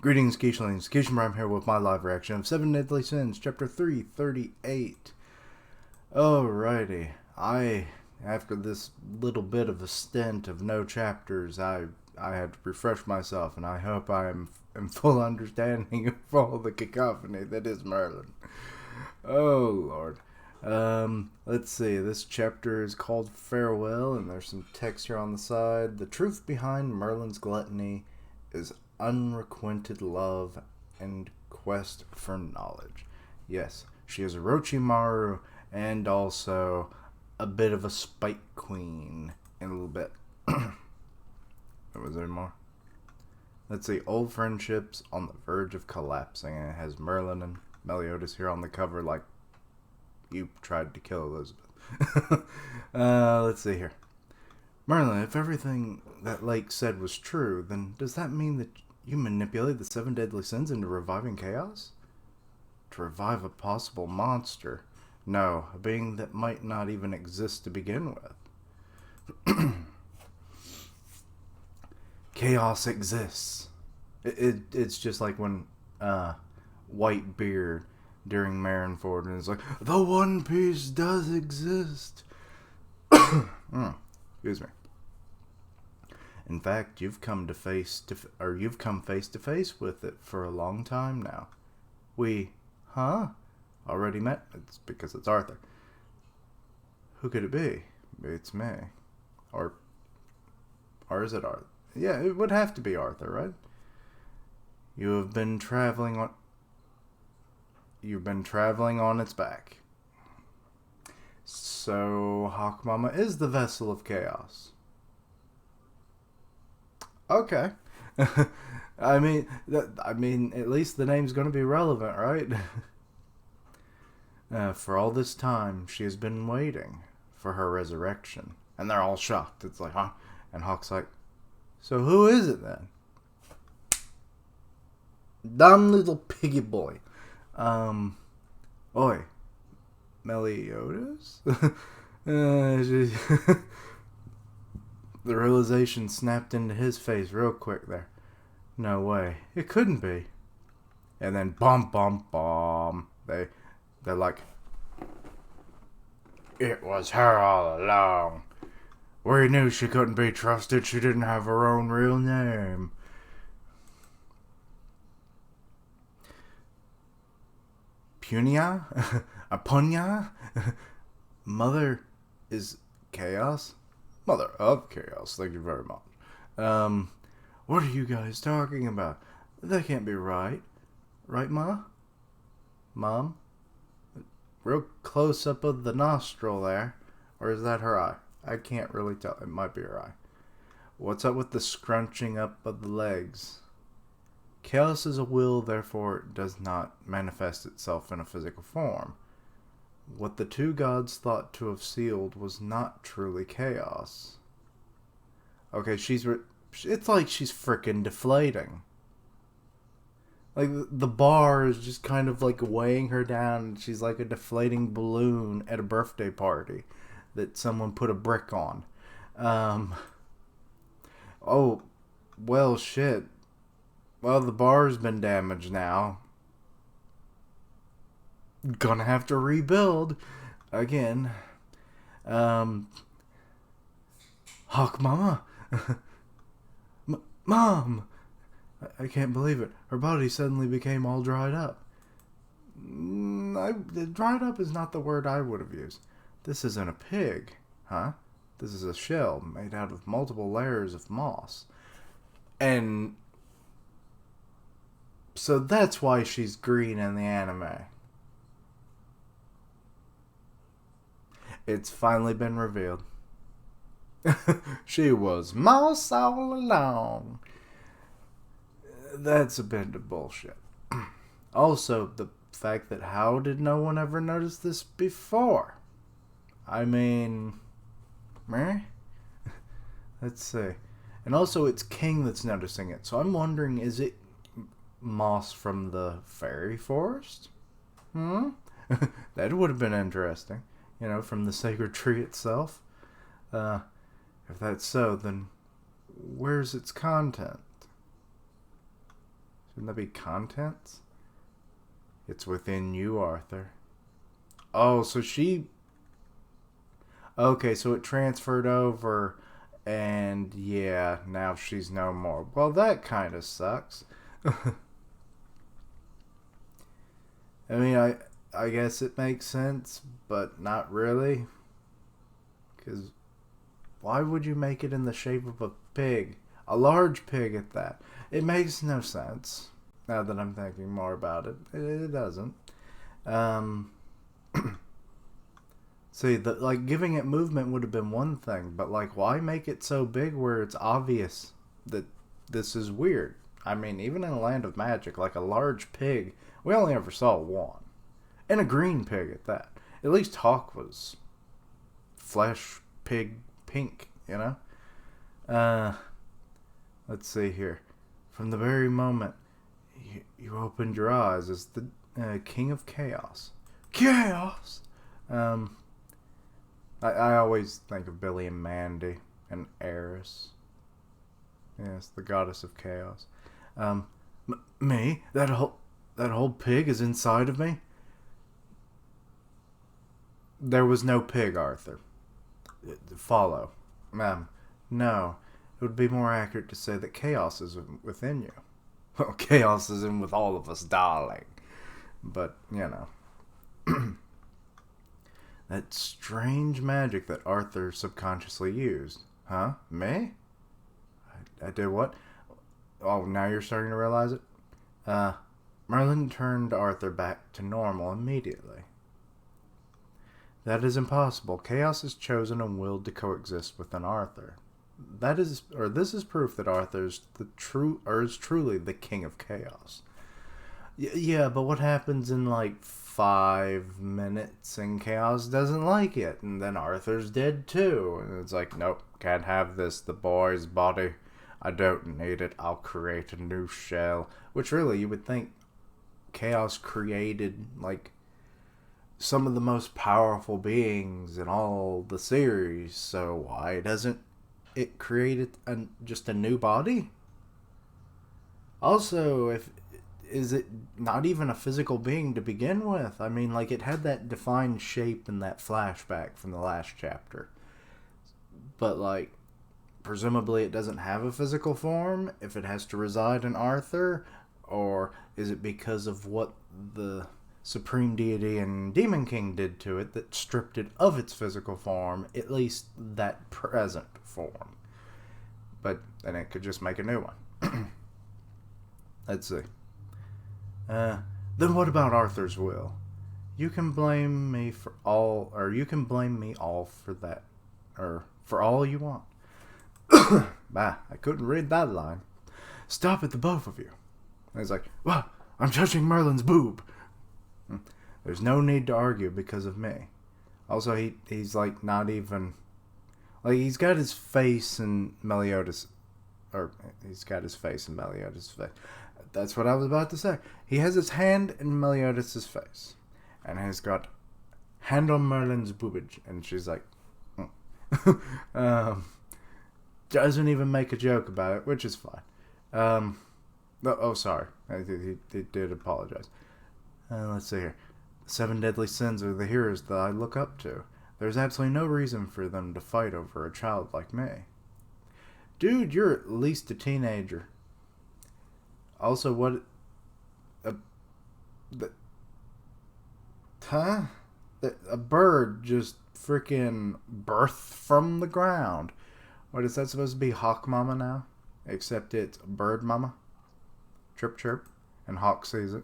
Greetings, Geechlings. Geechlin here with my live reaction of 7 Deadly Sins, Chapter 338. Alrighty. After this little bit of a stint of no chapters, I had to refresh myself, and I hope I am in full understanding of all the cacophony that is Merlin. Oh, Lord. Let's see. This chapter is called Farewell, and there's some text here on the side. The truth behind Merlin's gluttony is unrequited love and quest for knowledge. Yes, she is Orochimaru and also a bit of a spite queen in a little bit. Was there more? Let's see. Old friendships on the verge of collapsing. And it has Merlin and Meliodas here on the cover like you tried to kill Elizabeth. Let's see here. Merlin, if everything that Lake said was true, then does that mean that you manipulate the 7 deadly sins into reviving chaos? To revive a possible monster? No, a being that might not even exist to begin with. Chaos exists. It's just like when Whitebeard during Marineford and it's like, the One Piece does exist. Excuse me. In fact, you've come face to face with it for a long time now. Already met? It's because it's Arthur. Who could it be? It's me. Or is it Arthur? Yeah, it would have to be Arthur, right? You've been traveling on its back. So, Hawk Mama is the vessel of chaos. Okay. I mean, at least the name's going to be relevant, right? For all this time, she has been waiting for her resurrection. And they're all shocked. It's like, huh? And Hawk's like, so who is it then? Dumb little piggy boy. Oi. Meliodas? The realization snapped into his face real quick there. No way. It couldn't be. And then bomb. They're like, it was her all along. We knew she couldn't be trusted. She didn't have her own real name. Punya? Apunya? Mother is chaos? Mother of chaos, thank you very much. What are you guys talking about? That can't be right. Right, Ma? Mom? Real close-up of the nostril there. Or is that her eye? I can't really tell. It might be her eye. What's up with the scrunching up of the legs? Chaos is a will, therefore it does not manifest itself in a physical form. What the two gods thought to have sealed was not truly chaos. Okay, it's like she's frickin' deflating. Like, the bar is just kind of like weighing her down, and she's like a deflating balloon at a birthday party that someone put a brick on. Oh, well, shit. Well, the bar's been damaged now. Gonna have to rebuild again. Hawk Mama. Mom! I can't believe it. Her body suddenly became all dried up. Dried up is not the word I would have used. This isn't a pig, huh? This is a shell made out of multiple layers of moss. And so that's why she's green in the anime. It's finally been revealed. She was moss all along. That's a bit of bullshit. Also, the fact that how did no one ever notice this before? I mean, meh? Let's see. And also, it's King that's noticing it. So I'm wondering, is it moss from the fairy forest? That would have been interesting. You know, from the sacred tree itself. If that's so, then where's its content? Wouldn't that be contents? It's within you, Arthur. Oh, so she... Okay, so it transferred over, and yeah, now she's no more. Well, that kind of sucks. I mean, I guess it makes sense, but not really. Because why would you make it in the shape of a pig? A large pig at that. It makes no sense. Now that I'm thinking more about it, it doesn't. See, like giving it movement would have been one thing, but like, why make it so big where it's obvious that this is weird? I mean, even in a land of magic, like a large pig, we only ever saw one, and a green pig at that. At least Hawk was flesh pig pink, you know. Let's see here. From the very moment you opened your eyes as the King of Chaos. Chaos. I always think of Billy and Mandy and Eris. Yes, the goddess of chaos. Me? That whole pig is inside of me? There was no pig, Arthur. Follow. No. It would be more accurate to say that chaos is within you. Well, chaos is in with all of us, darling. But, you know. That strange magic that Arthur subconsciously used. Huh? Me? I did what? Oh, now you're starting to realize it? Merlin turned Arthur back to normal immediately. That is impossible. Chaos is chosen and willed to coexist within Arthur. This is proof that Arthur is truly the King of Chaos. Yeah, but what happens in like 5 minutes and Chaos doesn't like it, and then Arthur's dead too, and it's like, nope, can't have this, the boy's body, I don't need it, I'll create a new shell. Which really, you would think Chaos created like some of the most powerful beings in all the series, so why doesn't it create just a new body? Also, is it not even a physical being to begin with? I mean, like, it had that defined shape in that flashback from the last chapter. But, like, presumably it doesn't have a physical form if it has to reside in Arthur? Or is it because of what the Supreme Deity and Demon King did to it that stripped it of its physical form, at least that present form? But then it could just make a new one. Let's see. Then what about Arthur's will? You can blame me for all, or you can blame me all for that, or for all you want. Bah, I couldn't read that line. Stop it, the both of you. And he's like, well, I'm touching Merlin's boob. There's no need to argue because of me. Also, he's like not even, like, he's got his face in Meliodas, or he's got his face in Meliodas' face. That's what I was about to say. He has his hand in Meliodas' face. And he's got hand on Merlin's boobage. And she's like, doesn't even make a joke about it, which is fine. Sorry. He did apologize. Let's see here. 7 deadly sins are the heroes that I look up to. There's absolutely no reason for them to fight over a child like me. Dude, you're at least a teenager. Also, what... A bird just freaking birthed from the ground. What, is that supposed to be Hawk Mama now? Except it's Bird Mama. Chirp chirp. And Hawk sees it.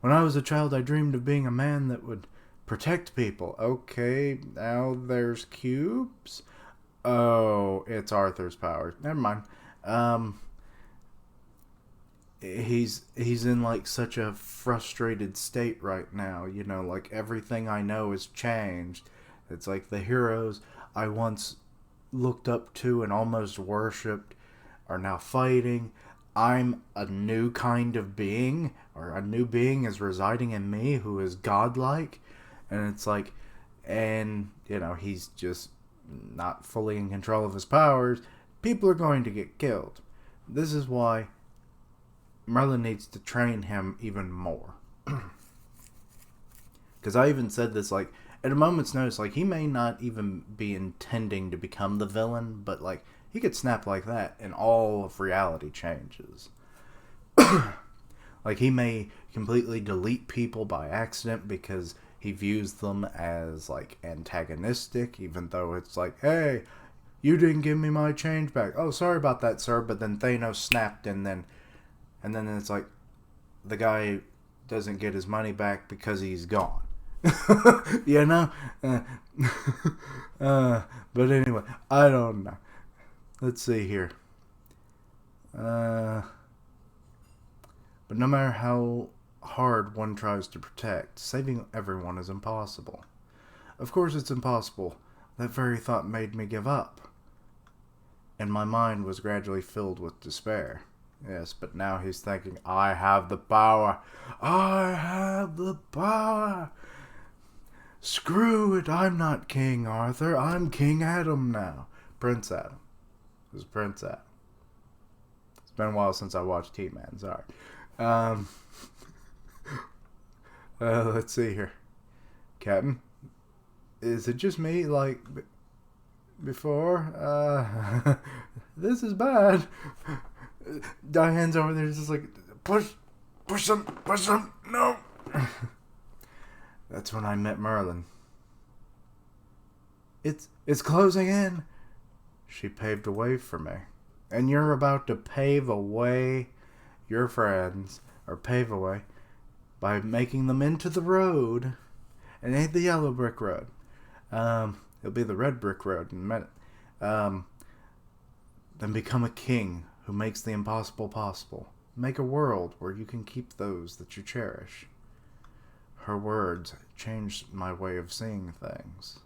When I was a child, I dreamed of being a man that would protect people. Okay, now there's cubes. Oh, it's Arthur's powers. Never mind. He's in like such a frustrated state right now. You know, like everything I know has changed. It's like the heroes I once looked up to and almost worshipped are now fighting. I'm a new kind of being, or a new being is residing in me who is godlike. And it's like, and, you know, he's just not fully in control of his powers. People are going to get killed. This is why Merlin needs to train him even more. Because I even said this, like, at a moment's notice, like, he may not even be intending to become the villain, but, like, he could snap like that and all of reality changes. Like, he may completely delete people by accident because he views them as, like, antagonistic, even though it's like, hey, you didn't give me my change back. Oh, sorry about that, sir. But then Thanos snapped, and then it's like the guy doesn't get his money back because he's gone. You know? But anyway, I don't know. Let's see here. But no matter how hard one tries to protect, saving everyone is impossible. Of course it's impossible. That very thought made me give up. And my mind was gradually filled with despair. Yes, but now he's thinking, I have the power. I have the power. Screw it, I'm not King Arthur. I'm King Adam now. Prince Adam. It was Prince Adam. It's been a while since I watched He-Man, sorry. Let's see here. Captain, is it just me, like, before? This is bad. Diane's over there just like, push them, no. That's when I met Merlin. It's closing in. She paved a way for me. And you're about to pave away your friends, or pave away, by making them into the road. It ain't the yellow brick road. It'll be the red brick road in a minute. Then become a king who makes the impossible possible. Make a world where you can keep those that you cherish. Her words changed my way of seeing things.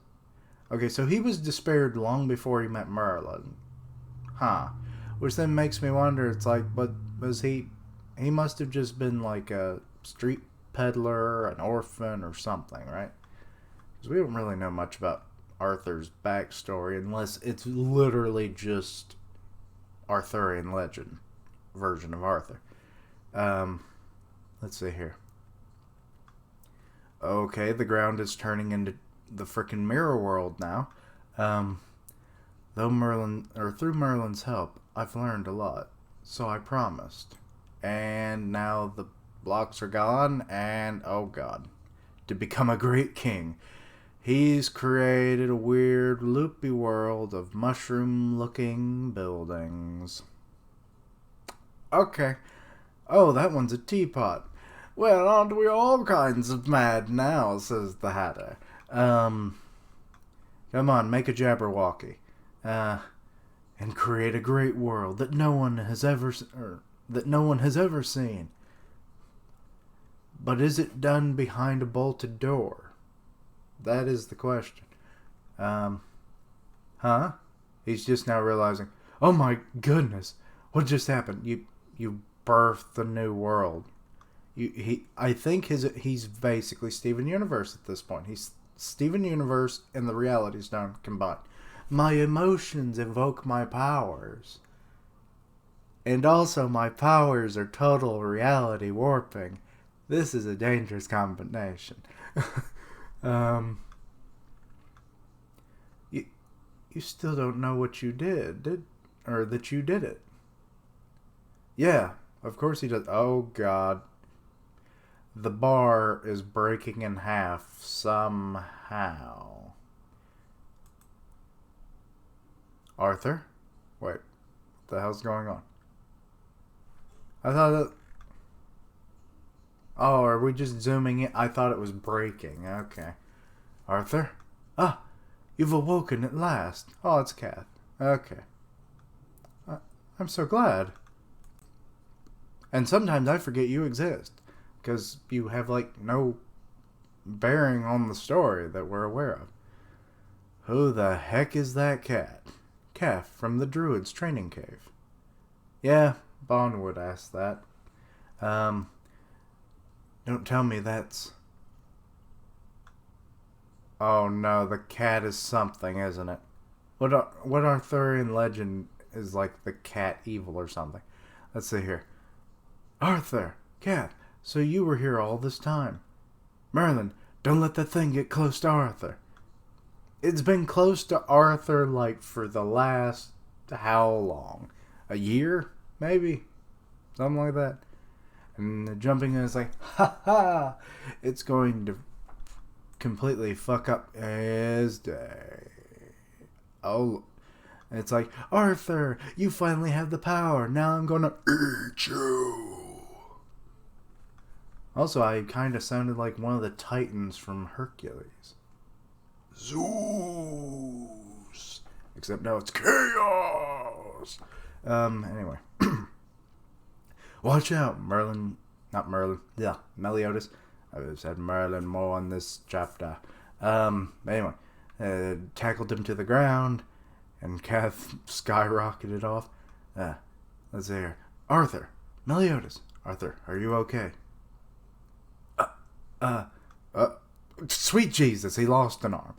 Okay, so he was despaired long before he met Merlin. Huh. Which then makes me wonder, it's like, but was he must have just been like a street peddler, an orphan, or something, right? Because we don't really know much about Arthur's backstory unless it's literally just Arthurian legend version of Arthur. Let's see here. Okay, the ground is turning into the frickin' mirror world now. Through Merlin's help, I've learned a lot. So I promised. And now the blocks are gone, and oh god. To become a great king. He's created a weird, loopy world of mushroom-looking buildings. Okay. Oh, that one's a teapot. Well, aren't we all kinds of mad now, says the Hatter. Come on, make a Jabberwocky. And create a great world that no one has ever seen. But is it done behind a bolted door? That is the question. Huh? He's just now realizing, oh my goodness, what just happened? You birthed a new world. I think he's basically Steven Universe at this point. He's Steven Universe and the Reality Stone combined. My emotions evoke my powers. And also my powers are total reality warping. This is a dangerous combination. You still don't know what you did, or that you did it. Yeah, of course he does. Oh god. The bar is breaking in half somehow. Arthur? Wait, what the hell's going on? I thought that... Oh, are we just zooming in? I thought it was breaking. Okay. Arthur? Ah, you've awoken at last. Oh, it's Cath. Okay. I'm so glad. And sometimes I forget you exist. Because you have, like, no bearing on the story that we're aware of. Who the heck is that cat? Cath from the Druid's training cave. Yeah, Bond would ask that. Don't tell me that's... Oh no, the cat is something, isn't it? What Arthurian legend is like the cat evil or something? Let's see here. Arthur, Cath, so you were here all this time. Merlin, don't let that thing get close to Arthur. It's been close to Arthur like for the last how long? A year? Maybe? Something like that. And the jumping is like, ha ha! It's going to completely fuck up his day. Oh, it's like, Arthur, you finally have the power. Now I'm gonna eat you. Also, I kind of sounded like one of the Titans from Hercules. Zeus. Except now it's chaos. Anyway. Watch out, Merlin. Not Merlin. Yeah, Meliodas. I said Merlin more on this chapter. Anyway. Tackled him to the ground. And Cath skyrocketed off. Let's see here. Arthur. Meliodas. Arthur, are you okay? Sweet Jesus, he lost an arm.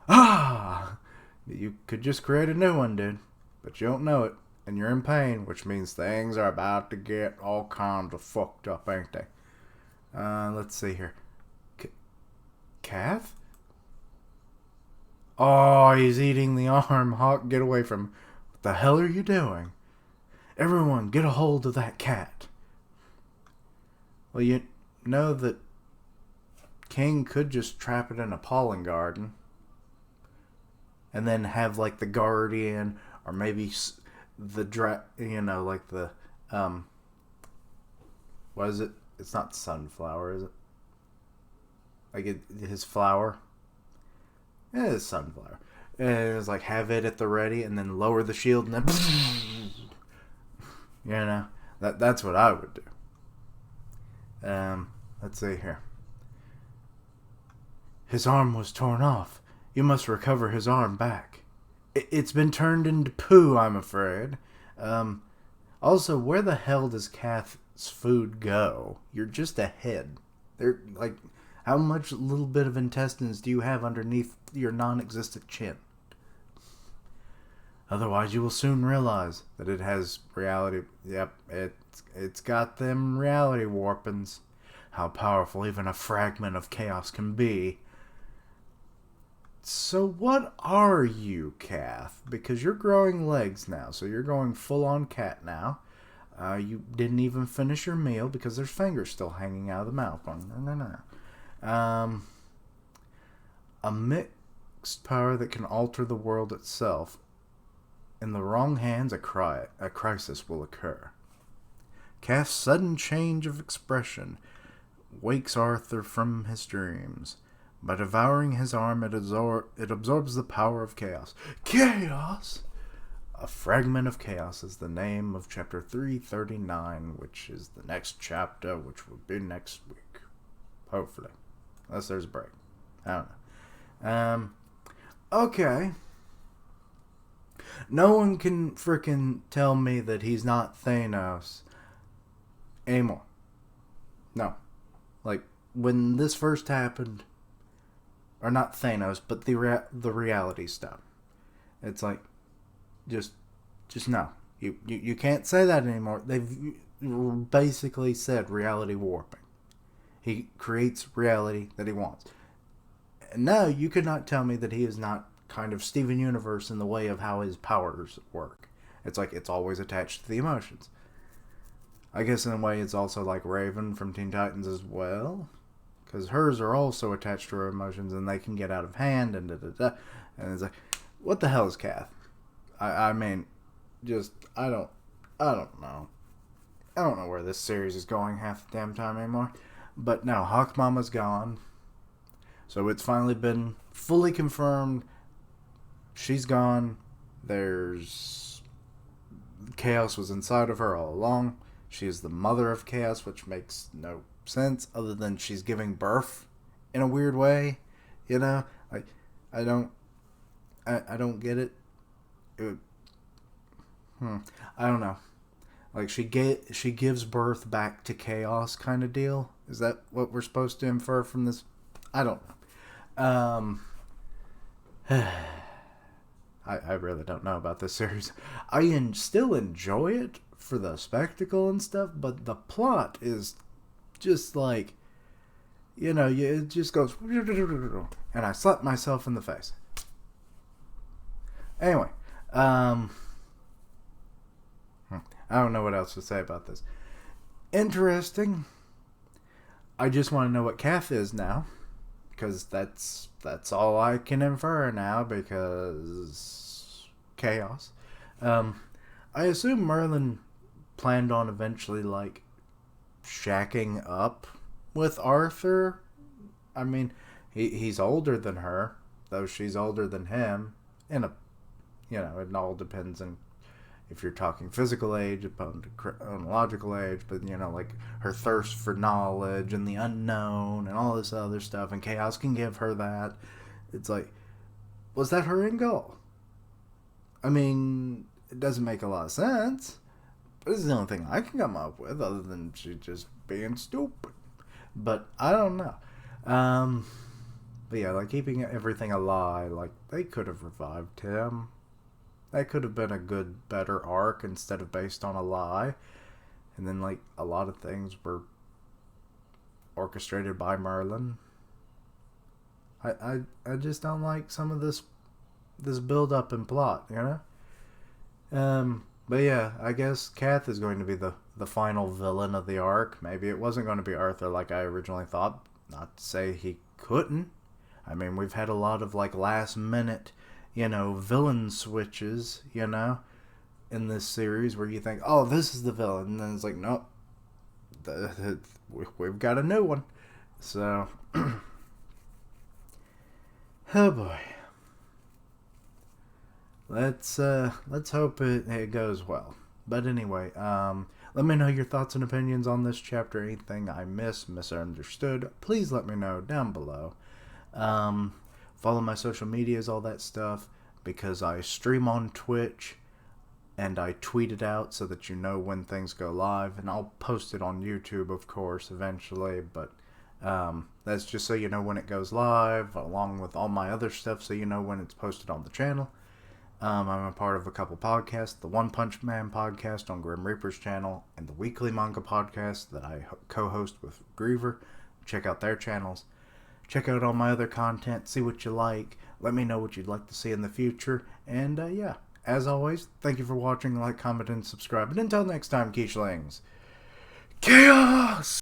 Ah! You could just create a new one, dude. But you don't know it. And you're in pain, which means things are about to get all kinds of fucked up, ain't they? Let's see here. Cath? Oh, he's eating the arm. Hawk, get away from him. What the hell are you doing? Everyone, get a hold of that cat. Well, you know that King could just trap it in a pollen garden. And then have, like, the guardian, or maybe the like the, what is it? It's not sunflower, is it? Like, his flower? Yeah, it's sunflower. And it was like, have it at the ready, and then lower the shield, and then, you know, that's what I would do. Let's see here. His arm was torn off. You must recover his arm back. It's been turned into poo, I'm afraid. Also, where the hell does Cath's food go? You're just a head. They're like, how much little bit of intestines do you have underneath your non-existent chin? Otherwise, you will soon realize that it has reality. Yep, it's got them reality warpings. How powerful even a fragment of chaos can be. So what are you, Cath? Because you're growing legs now, so you're going full-on cat now. You didn't even finish your meal because there's fingers still hanging out of the mouth. A mixed power that can alter the world itself. In the wrong hands, a crisis will occur. Cath's sudden change of expression wakes Arthur from his dreams. By devouring his arm, it absorbs the power of chaos. Chaos! A fragment of chaos is the name of chapter 339, which is the next chapter, which will be next week. Hopefully. Unless there's a break. I don't know. Okay. No one can frickin' tell me that he's not Thanos anymore. No. Like, when this first happened, or not Thanos, but the reality stuff. It's like, just no. You can't say that anymore. They've basically said reality warping. He creates reality that he wants. And now you could not tell me that he is not kind of Steven Universe in the way of how his powers work. It's like it's always attached to the emotions. I guess in a way it's also like Raven from Teen Titans as well. Because hers are also attached to her emotions and they can get out of hand and da-da-da. And it's like, what the hell is Cath? I mean, just, I don't know. I don't know where this series is going half the damn time anymore. But no, Hawk Mama's gone. So it's finally been fully confirmed. She's gone. There's... Chaos was inside of her all along. She is the mother of Chaos, which makes no sense other than she's giving birth in a weird way. You know? Like, I don't get it. I don't know. Like, she gives birth back to chaos kind of deal. Is that what we're supposed to infer from this? I don't know. I really don't know about this series. I still enjoy it for the spectacle and stuff, but the plot is just like, it just goes, and I slapped myself in the face. Anyway, I don't know what else to say about this. Interesting. I just want to know what Cath is now, because that's all I can infer now, because chaos. I assume Merlin planned on eventually, like, shacking up with Arthur. I mean, he's older than her, though she's older than him. It all depends on if you're talking physical age upon chronological age, but, like, her thirst for knowledge and the unknown and all this other stuff, and chaos can give her that. It's like, was that her end goal? I mean, it doesn't make a lot of sense. This is the only thing I can come up with, other than she just being stupid. But I don't know. But yeah, like, keeping everything alive, like, they could have revived him. That could have been a good, better arc instead of based on a lie. And then, like, a lot of things were orchestrated by Merlin. I just don't like some of this build up and plot, But yeah, I guess Cath is going to be the final villain of the arc. Maybe it wasn't going to be Arthur like I originally thought. Not to say he couldn't. I mean, we've had a lot of, like, last minute, villain switches, in this series where you think, oh, this is the villain. And then it's like, nope, we've got a new one. So, oh boy. Let's hope it goes well. But anyway, let me know your thoughts and opinions on this chapter. Anything I misunderstood, please let me know down below. Follow my social medias, all that stuff, because I stream on Twitch and I tweet it out so that you know when things go live, and I'll post it on YouTube, of course, eventually, but that's just so you know when it goes live, along with all my other stuff, so you know when it's posted on the channel. I'm a part of a couple podcasts, the One Punch Man podcast on Grim Reaper's channel, and the weekly manga podcast that I co-host with Griever. Check out their channels. Check out all my other content, see what you like, let me know what you'd like to see in the future, and yeah, as always, thank you for watching, like, comment, and subscribe, and until next time, Keishlings, chaos!